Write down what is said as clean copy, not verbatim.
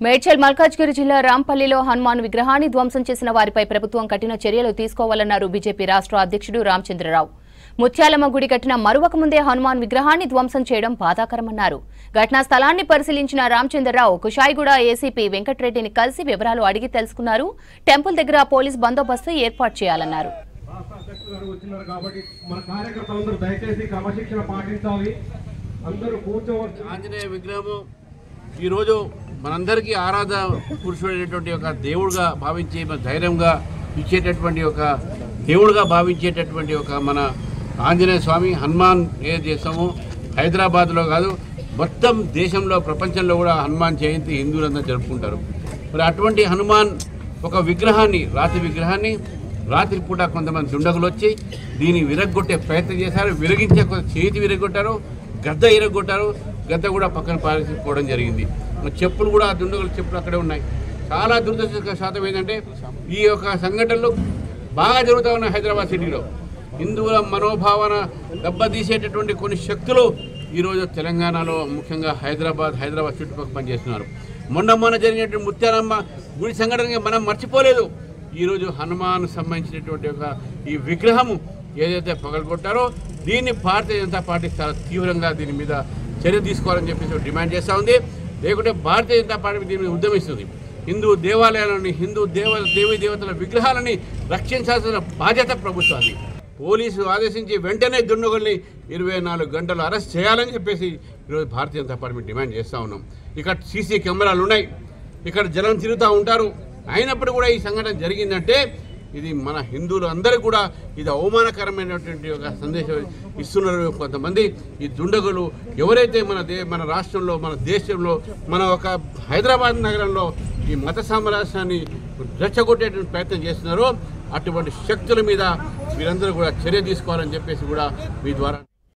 మేడ్చల్ మల్కాజ్గిరి జిల్లా రాంపల్లిలో హనుమాన్ విగ్రహాన్ని ధ్వంసం చేసిన వారిపై ప్రభుత్వం కఠిన చర్యలు తీసుకోవాలన్నారు బీజేపీ రాష్ట్ర అధ్యక్షుడు రామచంద్రరావు. ముత్యాలమ్మ గుడి కట్టిన మరువక ముందే హనుమాన్ విగ్రహాన్ని ధ్వంసం చేయడం బాధాకరమన్నారు. ఘటనా స్థలాన్ని పరిశీలించిన రామచంద్రరావు కుషాయిగూడ ఏసీపీ వెంకటరెడ్డిని కలిసి వివరాలు అడిగి తెలుసుకున్నారు. టెంపుల్ దగ్గర పోలీస్ బందోబస్తు ఏర్పాటు చేయాలన్నారు. ఆంజనేయ విగ్రహము ఈరోజు మనందరికీ ఆరాధ పురుషుడైనటువంటి ఒక దేవుడుగా భావించే ధైర్యంగా ఇచ్చేటటువంటి ఒక దేవుడుగా భావించేటటువంటి ఒక మన ఆంజనేయ స్వామి హనుమాన్ ఏ దేశము హైదరాబాద్లో కాదు మొత్తం దేశంలో ప్రపంచంలో కూడా హనుమాన్ జయంతి హిందువులందరూ జరుపుకుంటారు. మరి అటువంటి హనుమాన్ ఒక విగ్రహాన్ని రాత్రి పూట కొంతమంది దుండగులు వచ్చి దీన్ని విరగొట్టే ప్రయత్నం చేశారు. విరగించే చేతి విరగొట్టారు, గద్ద విరగొట్టారు. గద్ద కూడా పక్కన పారిపోవడం జరిగింది. చెప్పులు కూడా దుండగుల చెప్పులు అక్కడే ఉన్నాయి. చాలా దురదృష్టశాతం ఏంటంటే ఈ యొక్క సంఘటనలు బాగా జరుగుతూ ఉన్నాయి. హైదరాబాద్ సిటీలో హిందువుల మనోభావన దెబ్బతీసేటటువంటి కొన్ని శక్తులు ఈరోజు తెలంగాణలో ముఖ్యంగా హైదరాబాద్ చుట్టుపక్కల పనిచేస్తున్నారు. మొన్న జరిగినటువంటి ముత్యాలమ్మ గుడి సంఘటనగా మనం మర్చిపోలేదు. ఈరోజు హనుమాన్ సంబంధించినటువంటి ఒక ఈ విగ్రహము ఏదైతే పగలగొట్టారో దీన్ని భారతీయ జనతా పార్టీ చాలా తీవ్రంగా దీని మీద చర్య తీసుకోవాలని చెప్పేసి డిమాండ్ చేస్తూ ఉంది. లేకుంటే భారతీయ జనతా పార్టీ దీని మీద ఉద్యమిస్తుంది. హిందూ దేవాలయాలని దేవీ దేవతల విగ్రహాలని రక్షించాల్సిన బాధ్యత ప్రభుత్వాన్ని. పోలీసు ఆదేశించి వెంటనే దుండగుల్ని 24 గంటలు అరెస్ట్ చేయాలని చెప్పేసి ఈరోజు భారతీయ జనతా పార్టీ డిమాండ్ చేస్తూ ఉన్నాం. ఇక్కడ సీసీ కెమెరాలు ఉన్నాయి, ఇక్కడ జనం తిరుగుతూ ఉంటారు. అయినప్పుడు కూడా ఈ సంఘటన జరిగిందంటే ఇది మన హిందువులు అందరికీ కూడా ఇది అవమానకరమైనటువంటి ఒక సందేశం ఇస్తున్నారు కొంతమంది. ఈ దుండగులు ఎవరైతే మన రాష్ట్రంలో మన దేశంలో మన ఒక హైదరాబాద్ నగరంలో ఈ మత సామ్రాజ్యాన్ని రెచ్చగొట్టేటువంటి ప్రయత్నం చేస్తున్నారో అటువంటి శక్తుల మీద వీరందరూ కూడా చర్య తీసుకోవాలని చెప్పేసి కూడా మీ ద్వారా